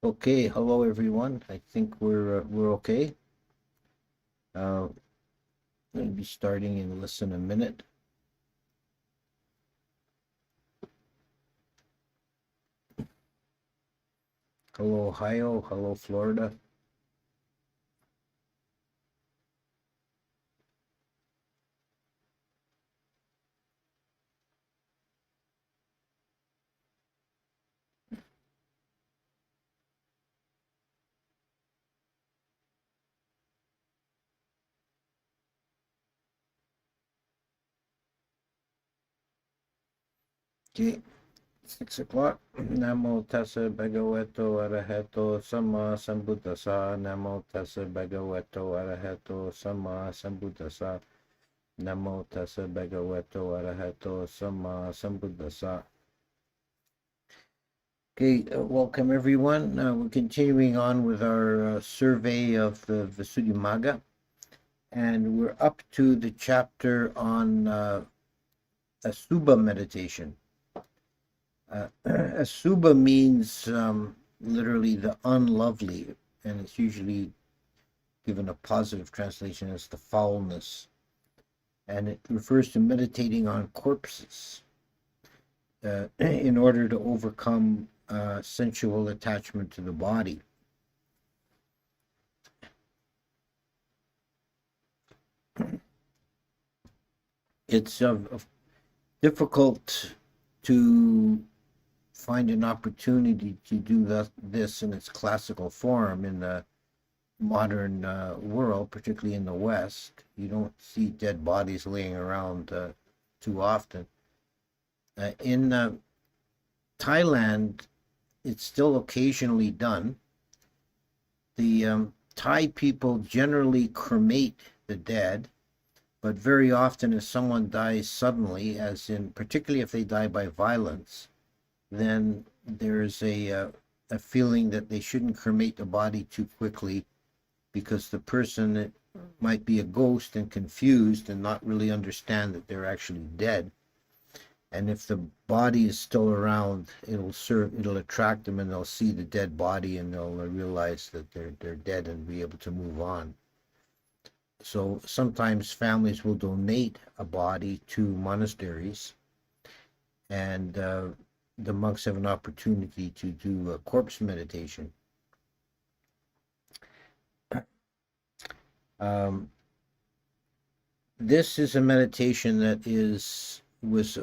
Okay, hello everyone. I think we're okay. Uh, We'll be starting in less than a minute. Hello Ohio, hello Florida. Okay, 6 o'clock. Namo tassa bhagavato arahato sama sambuddhassa. Namo tassa bhagavato arahato sama sambuddhassa. Namo tassa bhagavato arahato sama sambuddhassa. Okay, welcome everyone. We're continuing on with our survey of the Vissudhimagga, and we're up to the chapter on Asuba meditation. Asuba means literally the unlovely, and it's usually given a positive translation as the foulness, and it refers to meditating on corpses in order to overcome sensual attachment to the body. It's difficult to find an opportunity to do this in its classical form in the modern world, particularly in the West. You don't see dead bodies laying around too often. In Thailand, it's still occasionally done. The Thai people generally cremate the dead, but very often if someone dies suddenly, as in particularly if they die by violence, then there's a feeling that they shouldn't cremate the body too quickly because the person might be a ghost and confused and not really understand that they're actually dead. And if the body is still around, it'll attract them, and they'll see the dead body, and they'll realize that they're dead and be able to move on. So sometimes families will donate a body to monasteries, and the monks have an opportunity to do a corpse meditation. This is a meditation that was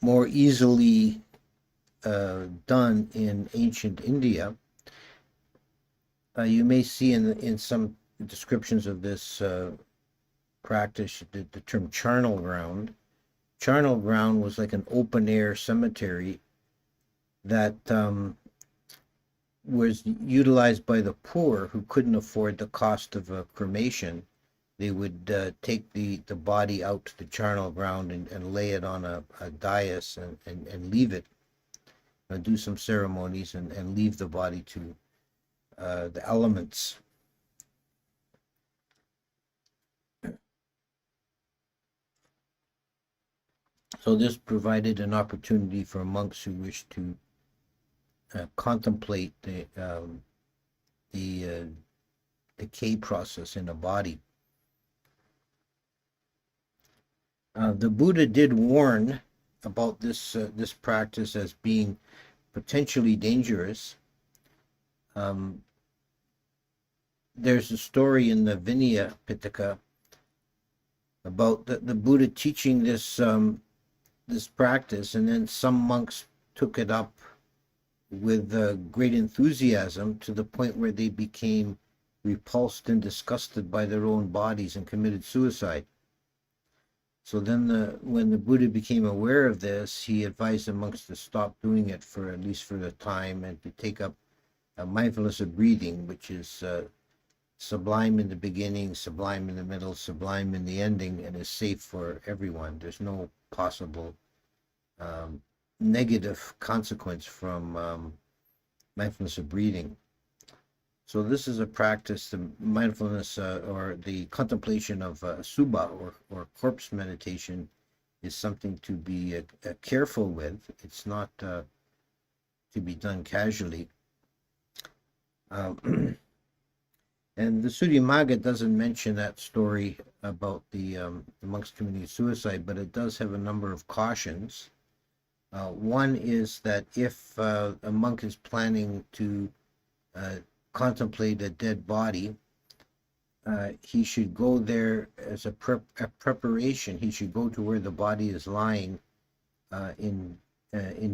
more easily done in ancient India. You may see in some descriptions of this practice the term charnel ground. Charnel ground was like an open air cemetery that was utilized by the poor who couldn't afford the cost of a cremation. They would take the body out to the charnel ground and lay it on a dais and leave it, do some ceremonies and leave the body to the elements. So this provided an opportunity for monks who wished to contemplate the decay process in a body. The Buddha did warn about this practice as being potentially dangerous. There's a story in the Vinaya Pitaka about the Buddha teaching this practice, and then some monks took it up with great enthusiasm to the point where they became repulsed and disgusted by their own bodies and committed suicide. So then when the Buddha became aware of this, he advised the monks to stop doing it for at least for the time, and to take up mindfulness of breathing, which is sublime in the beginning, sublime in the middle, sublime in the ending, and is safe for everyone. There's no possible negative consequence from mindfulness of breathing. So this is a practice, the mindfulness or the contemplation of Asuba or corpse meditation is something to be careful with. It's not to be done casually. And the Vissudhimagga doesn't mention that story about the monks committing suicide, but it does have a number of cautions. One is that if a monk is planning to contemplate a dead body, he should go there as a preparation. He should go to where the body is lying in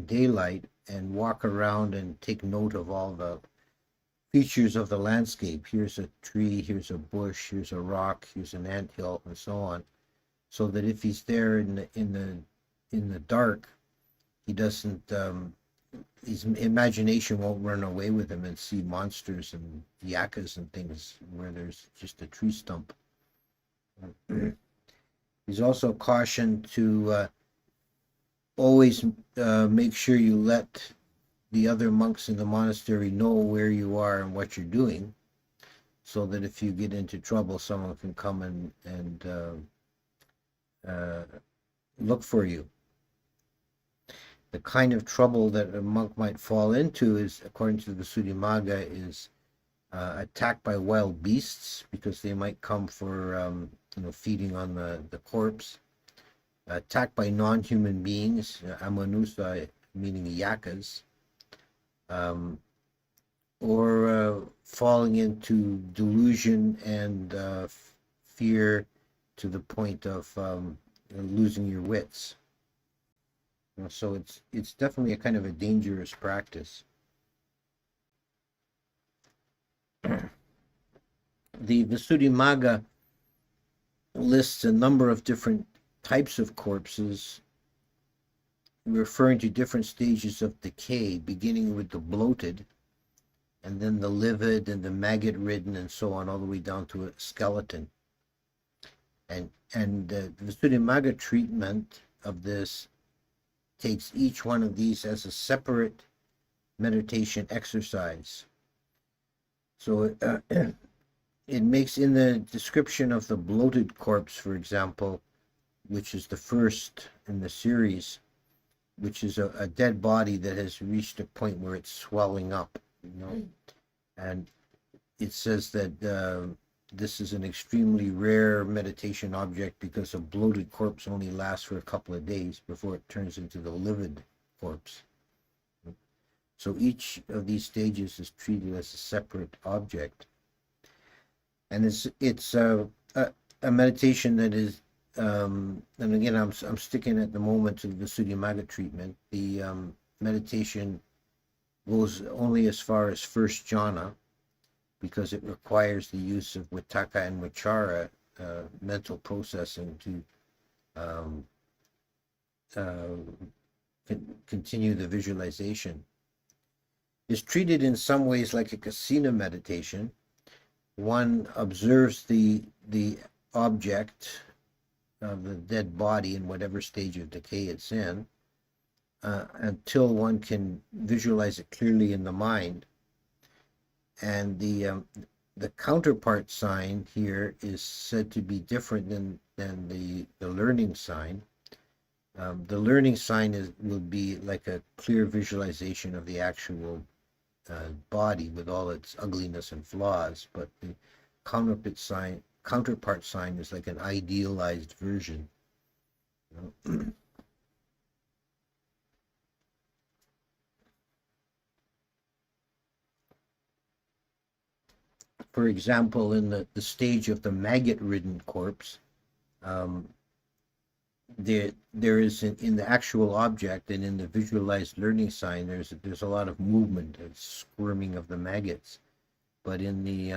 daylight and walk around and take note of all the features of the landscape. Here's a tree, here's a bush, here's a rock, here's an anthill, and so on. So that if he's there in the dark, he doesn't his imagination won't run away with him and see monsters and yakas and things where there's just a tree stump. He's also cautioned to always make sure you let the other monks in the monastery know where you are and what you're doing, so that if you get into trouble, someone can come and look for you. The kind of trouble that a monk might fall into is, according to the Vissudhimagga, is attacked by wild beasts, because they might come for feeding on the corpse. Attacked by non-human beings, amanusa, meaning yakas, or falling into delusion and fear to the point of losing your wits. So it's definitely a kind of a dangerous practice. The Vissudhimagga lists a number of different types of corpses, referring to different stages of decay, beginning with the bloated, and then the livid and the maggot-ridden, and so on, all the way down to a skeleton. And the Vissudhimagga treatment of this takes each one of these as a separate meditation exercise. So it makes, in the description of the bloated corpse, for example, which is the first in the series, which is a dead body that has reached a point where it's swelling up, and it says that this is an extremely rare meditation object, because a bloated corpse only lasts for a couple of days before it turns into the livid corpse. So each of these stages is treated as a separate object, and it's a meditation that is, and again, I'm sticking at the moment to the Vissudhimagga treatment. The meditation goes only as far as first jhana, because it requires the use of vitakka and vichara, mental processing, to continue the visualization. It's treated in some ways like a kasina meditation. One observes the object of the dead body in whatever stage of decay it's in, until one can visualize it clearly in the mind. And the counterpart sign here is said to be different than the learning sign. The learning sign will be like a clear visualization of the actual body with all its ugliness and flaws, but the counterpart sign is like an idealized version. For example, in the stage of the maggot-ridden corpse, there is in the actual object and in the visualized learning sign, there's a lot of movement and squirming of the maggots, but in the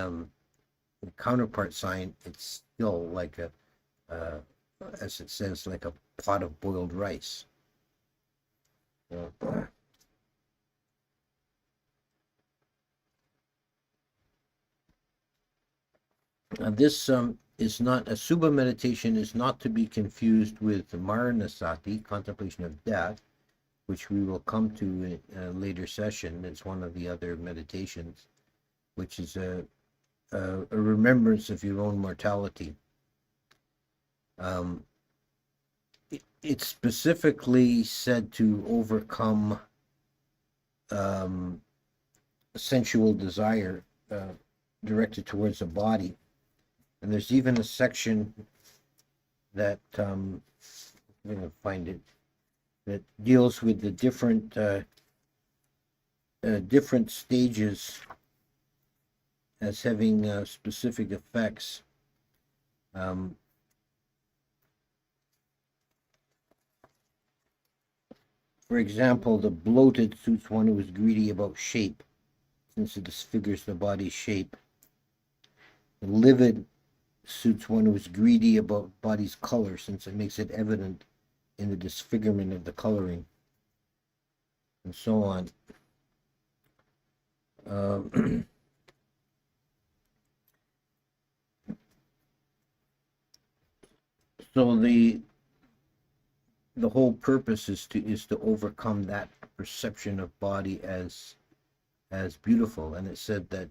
counterpart sign, it's still like as it says, like a pot of boiled rice. This is not, Asuba meditation is not to be confused with Maranasati, contemplation of death, which we will come to in a later session. It's one of the other meditations, which is a remembrance of your own mortality. It's specifically said to overcome sensual desire directed towards the body. And there's even a section that I'm going to find it, that deals with the different stages as having specific effects. For example, the bloated suits one who is greedy about shape, since it disfigures the body's shape. The livid suits one who is greedy about body's color, since it makes it evident in the disfigurement of the coloring, and so on. So the whole purpose is to overcome that perception of body as beautiful. And it said that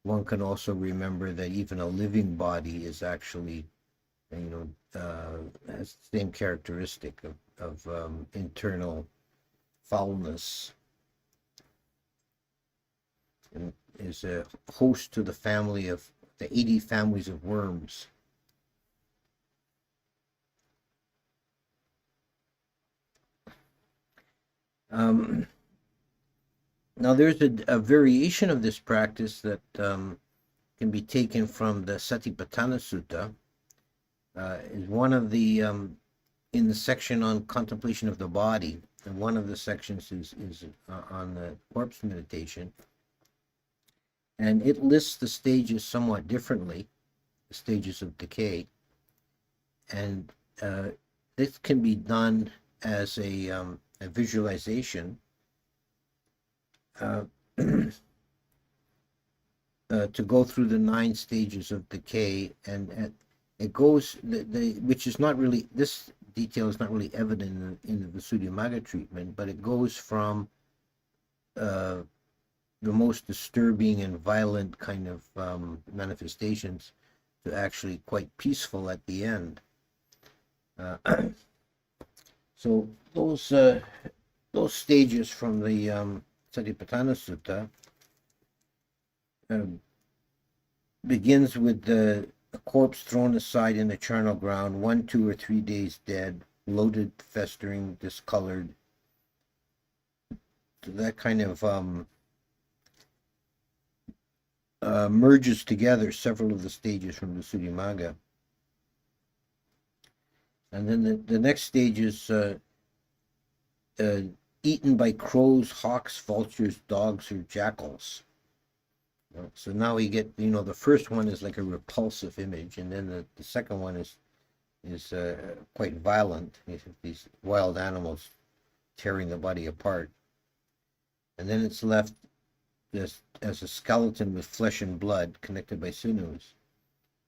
one can also remember that even a living body is actually, has the same characteristic of internal foulness, and is a host to the family of the 80 families of worms. Now there's a variation of this practice that can be taken from the Satipatthana Sutta. Is one of the in the section on contemplation of the body, and one of the sections is on the corpse meditation, and it lists the stages somewhat differently, the stages of decay, and this can be done as a visualization to go through the 9 stages of decay, and it goes which is not really, this detail is not really evident in the Vissudhimagga treatment, but it goes from the most disturbing and violent kind of manifestations to actually quite peaceful at the end. So those stages from the Satipatthana Sutta begins with the corpse thrown aside in the charnel ground, 1, 2, or 3 days dead, bloated, festering, discolored. So that kind of merges together several of the stages from the Vissudhimagga. And then the next stage is eaten by crows, hawks, vultures, dogs, or jackals. So now we get, the first one is like a repulsive image, and then the second one is quite violent. These wild animals tearing the body apart. And then it's left just as a skeleton with flesh and blood connected by sinews,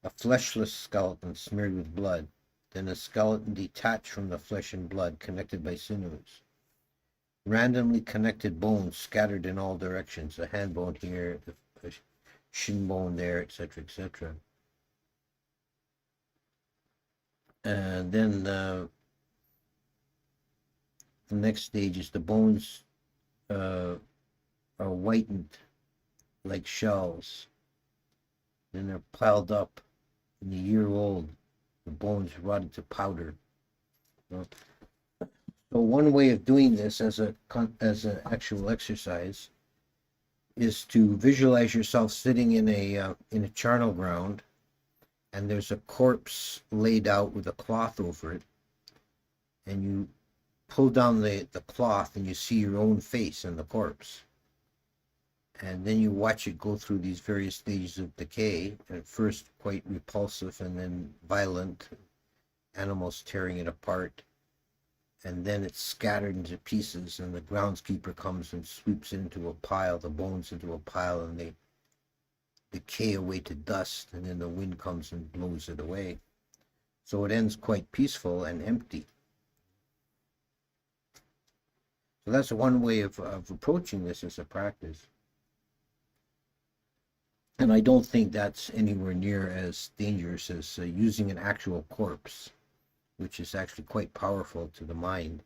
a fleshless skeleton smeared with blood, then a skeleton detached from the flesh and blood connected by sinews, randomly connected bones scattered in all directions, a hand bone here, a shin bone there, etc., etc. And then the next stage is the bones are whitened like shells. Then they're piled up in a year old. The bones rotted to powder. So one way of doing this as an actual exercise is to visualize yourself sitting in a charnel ground, and there's a corpse laid out with a cloth over it, and you pull down the cloth and you see your own face in the corpse, and then you watch it go through these various stages of decay, at first quite repulsive and then violent, animals tearing it apart, and then it's scattered into pieces, and the groundskeeper comes and sweeps into a pile, the bones into a pile, and they decay away to dust, and then the wind comes and blows it away. So it ends quite peaceful and empty. So that's one way of approaching this as a practice. And I don't think that's anywhere near as dangerous as using an actual corpse, which is actually quite powerful to the mind.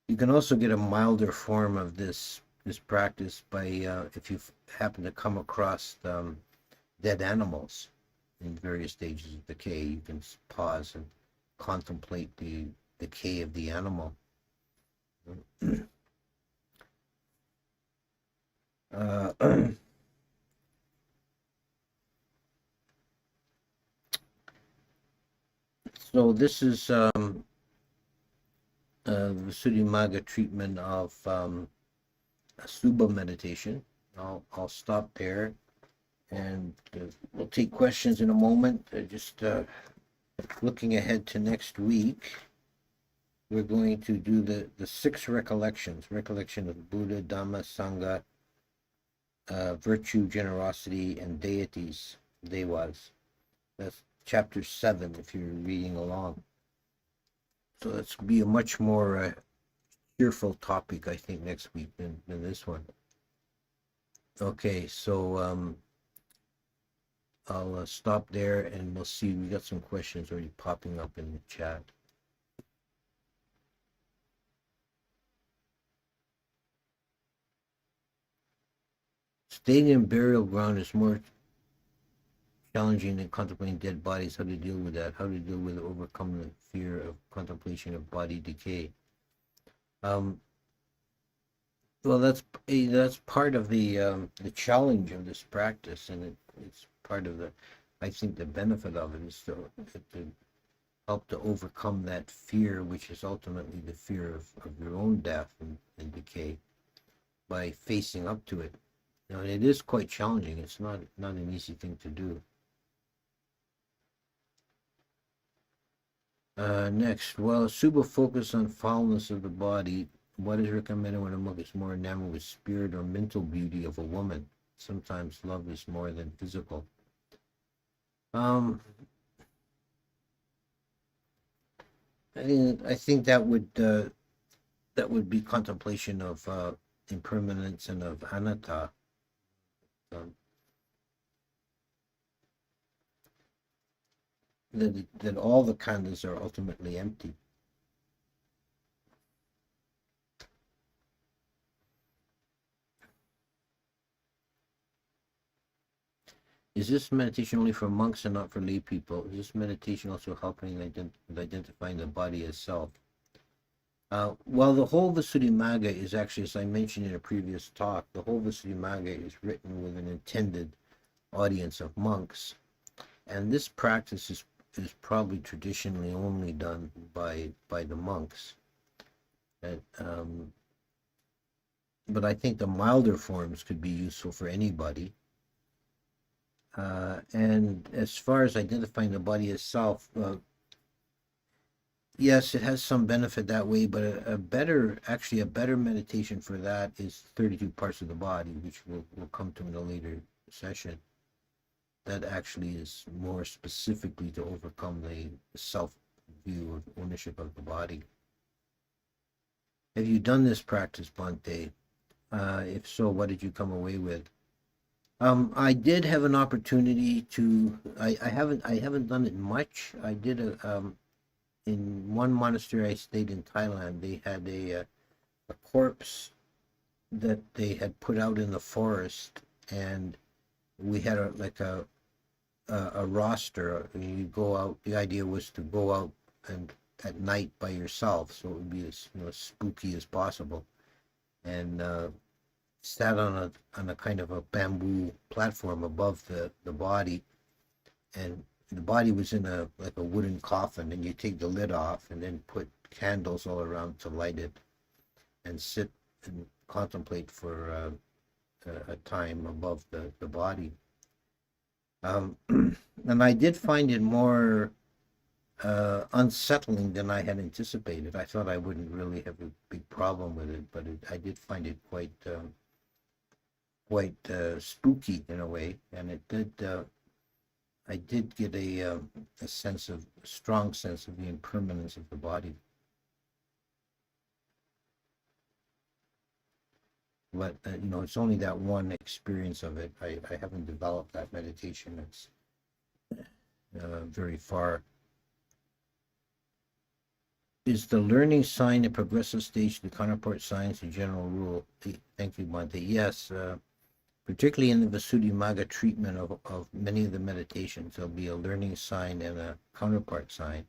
You can also get a milder form of this practice by if you happen to come across dead animals in various stages of decay. You can pause and contemplate the decay of the animal. So this is Vissudhimagga treatment of Asuba meditation. I'll stop there, and we'll take questions in a moment. Just looking ahead to next week, we're going to do the 6 recollection of Buddha, Dhamma, Sangha, virtue, generosity, and deities, devas. That's chapter 7 if you're reading along. So that's be a much more cheerful topic, I think, next week than this one. Okay, so I'll stop there, and we'll see. We got some questions already popping up in the chat. Staying in burial ground is more challenging than contemplating dead bodies. How to deal with that? How to deal with overcome the fear of contemplation of body decay? Well, that's part of the challenge of this practice, and it's part of I think the benefit of it is to help to overcome that fear, which is ultimately the fear of your own death and decay, by facing up to it. Now, it is quite challenging. It's not an easy thing to do. Next, while Asuba focus on foulness of the body, what is recommended when a monk is more enamored with spirit or mental beauty of a woman? Sometimes love is more than physical. I think that would be contemplation of impermanence and of anatta. That all the khandhas are ultimately empty. Is this meditation only for monks and not for lay people? Is this meditation also helping identifying the body as self? Well, the whole Vissudhimagga is actually, as I mentioned in a previous talk, the whole Vissudhimagga is written with an intended audience of monks, and this practice is probably traditionally only done by the monks. But I think the milder forms could be useful for anybody. And as far as identifying the body as self, yes, it has some benefit that way, but a better meditation for that is 32 parts of the body, which we'll come to in a later session. That actually is more specifically to overcome the self view of ownership of the body. Have you done this practice, Bhante? If so, what did you come away with? I did have an opportunity to. I haven't done it much. I did in one monastery I stayed in Thailand. They had a corpse that they had put out in the forest, and we had a roster. You go out. The idea was to go out and at night by yourself, so it would be as spooky as possible, and sat on a kind of a bamboo platform above the body, and the body was in a wooden coffin, and you take the lid off and then put candles all around to light it, and sit and contemplate for a time above the body. And I did find it more unsettling than I had anticipated. I thought I wouldn't really have a big problem with it, but I did find it quite spooky in a way, and it did. I did get a strong sense of the impermanence of the body. But it's only that one experience of it. I haven't developed that meditation. It's very far. Is the learning sign a progressive stage to the counterpart signs, a general rule? Thank you, Monte. Yes, particularly in the Vissudhimagga treatment of many of the meditations, there'll be a learning sign and a counterpart sign.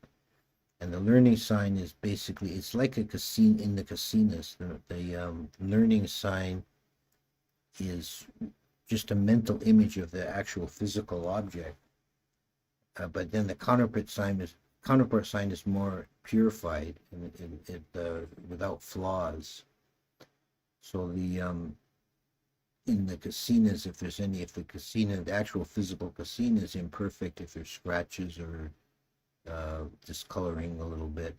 And the learning sign is basically, it's like a casino in the casinas. The learning sign is just a mental image of the actual physical object. But then the counterpart sign is more purified and without flaws. So the in the casinas, if the casino, the actual physical casino is imperfect, if there's scratches or discoloring a little bit,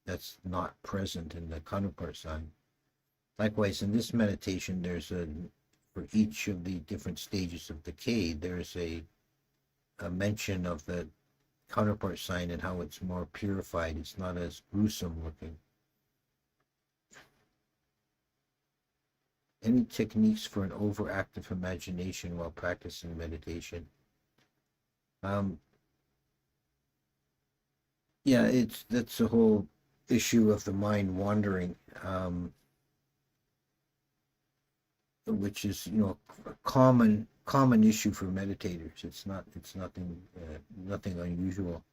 that's not present in the counterpart sign. Likewise, in this meditation, for each of the different stages of decay, there's a mention of the counterpart sign and how it's more purified. It's not as gruesome looking. Any techniques for an overactive imagination while practicing meditation? Yeah, that's the whole issue of the mind wandering, which is, a common issue for meditators. It's nothing unusual.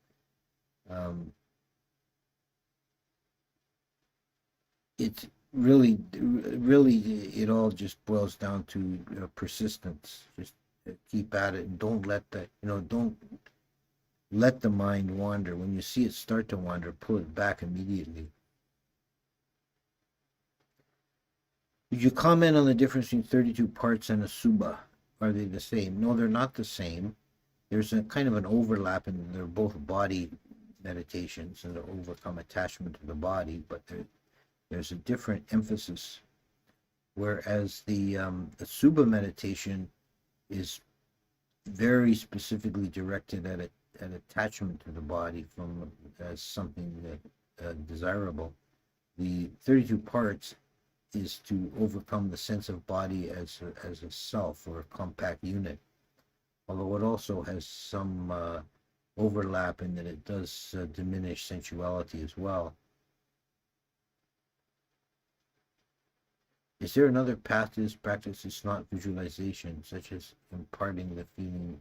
It's really it all just boils down to persistence. Just keep at it and don't let the mind wander. When you see it start to wander, pull it back immediately. Did you comment on the difference between 32 parts and Asuba? Are they the same? No, they're not the same. There's a kind of an overlap, and they're both body meditations and to overcome attachment to the body, but there's a different emphasis. Whereas the Asuba meditation is very specifically directed at attachment to the body as something that desirable. The 32 parts is to overcome the sense of body as a self or a compact unit, although it also has some overlap in that it does diminish sensuality as well. Is there another path to this practice that's not visualization, such as imparting the feeling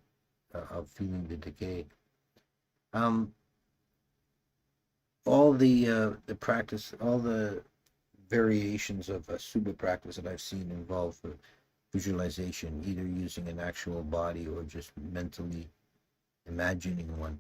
of feeling the decay? All the practice, all the variations of Asuba practice that I've seen involve visualization, either using an actual body or just mentally imagining one.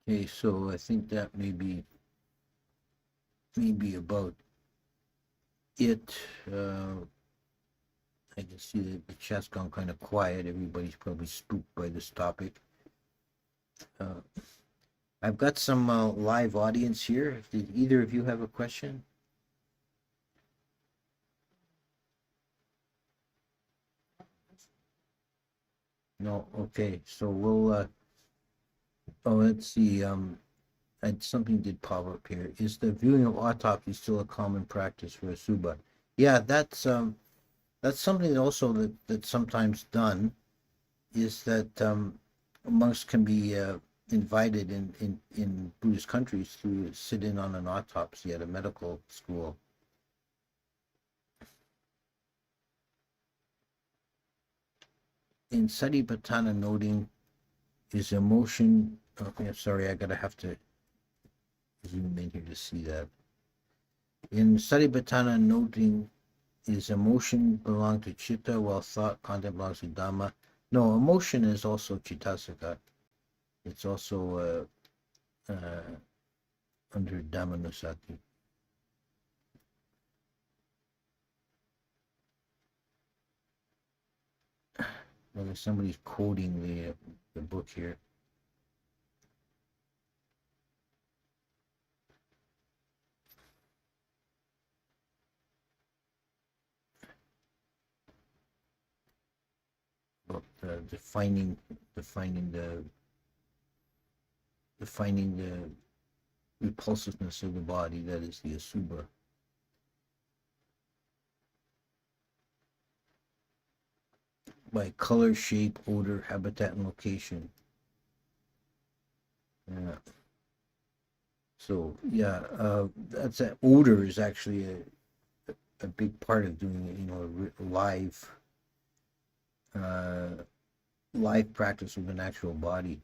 Okay, so I think that may be about it. I can see that the chat's gone kind of quiet. Everybody's probably spooked by this topic. I've got some live audience here. Did either of you have a question? No? Okay, so we'll, let's see. Something did pop up here. Is the viewing of autopsy still a common practice for Asuba? Yeah, that's something also that's sometimes done, is that monks can be invited in Buddhist countries to sit in on an autopsy at a medical school. In Satipatthana noting, is emotion, okay, sorry, have to zoom in here to see that. In Satipatthana noting, is emotion belong to Chitta while thought content belongs to Dhamma? No, emotion is also Chittasika. It's also under Dhammanusati. Well, somebody's quoting the book here. About defining the repulsiveness of the body, that is the Asuba. By color, shape, odor, habitat, and location. Yeah. So yeah, that's odor is actually a big part of doing it. You know, live practice with an actual body.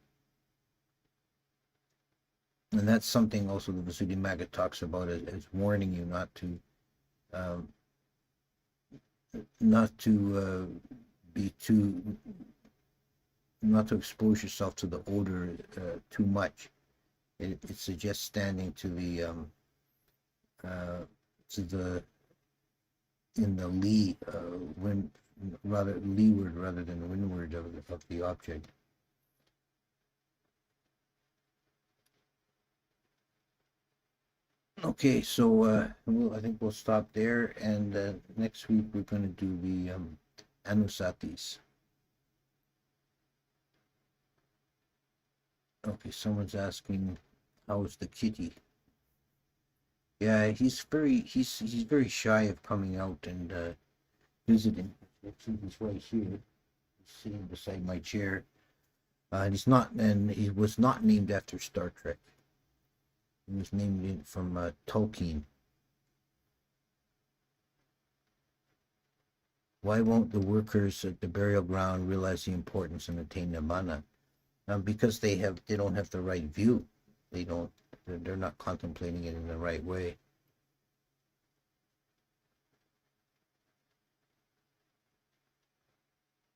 And that's something also the Vissudhimagga talks about as warning you um, not to be too, not to expose yourself to the odor too much. It suggests standing to the in the lee wind, rather leeward rather than windward of the object. Okay, so I think we'll stop there, and next week we're going to do the Anusatis. Okay, someone's asking, how is the kitty? Yeah, he's very shy of coming out and visiting. He's right here, sitting beside my chair. And he was not named after Star Trek. He was named from Tolkien. Why won't the workers at the burial ground realize the importance and attain nirvana? Because they don't have the right view. They're not contemplating it in the right way.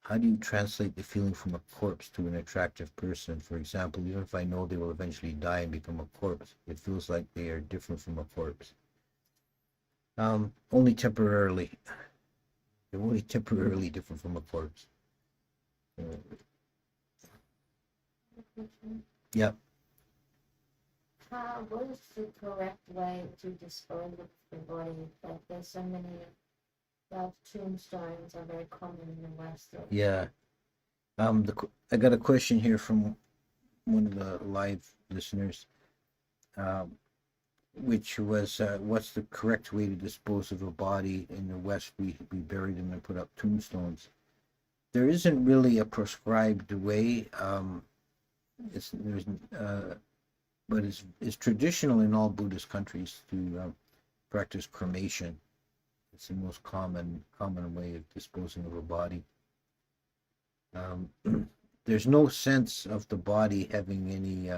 How do you translate the feeling from a corpse to an attractive person? For example, even if I know they will eventually die and become a corpse, it feels like they are different from a corpse. Only temporarily. They're only temporarily different from a corpse. Yep. What is the correct way to dispose of the body? Like there's so many tombstones are very common in the West. Yeah. I got a question here from one of the live listeners, which was, what's the correct way to dispose of a body in the West? We bury them and put up tombstones. There isn't really a prescribed way. But it's traditional in all Buddhist countries to practice cremation. It's the most common way of disposing of a body. There's no sense of the body having any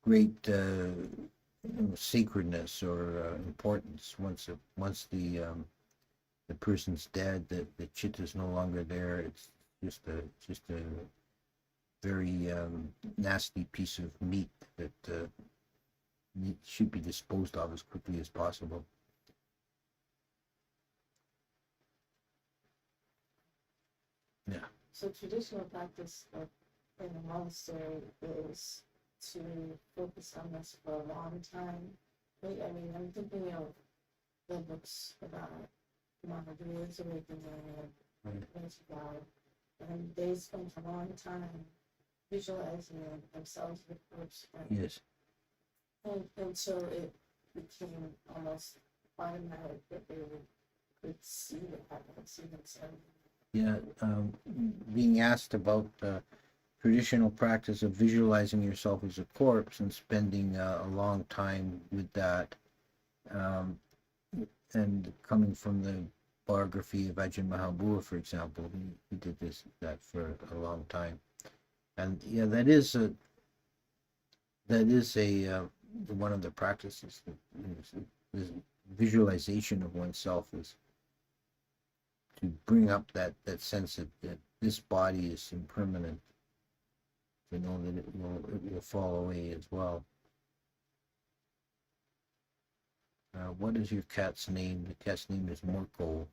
great sacredness or importance once the person's dead. The chitta is no longer there. It's just a very nasty piece of meat that should be disposed of as quickly as possible. Yeah. So traditional practice in the monastery is to focus on this for a long time. I mean, I'm thinking of the books about Mahavir's awakening and God, and they spent a long time visualizing themselves with corpse. Yes. And so it became almost automatic that they could see it happen, see themselves. Yeah, being asked about the traditional practice of visualizing yourself as a corpse and spending a long time with that, and coming from the biography of Ajahn Mahabua, for example, he did that for a long time. And yeah, that is a one of the practices. The visualization of oneself is to bring up that sense that this body is impermanent, to know that it will fall away as well. What is your cat's name? The cat's name is Morko.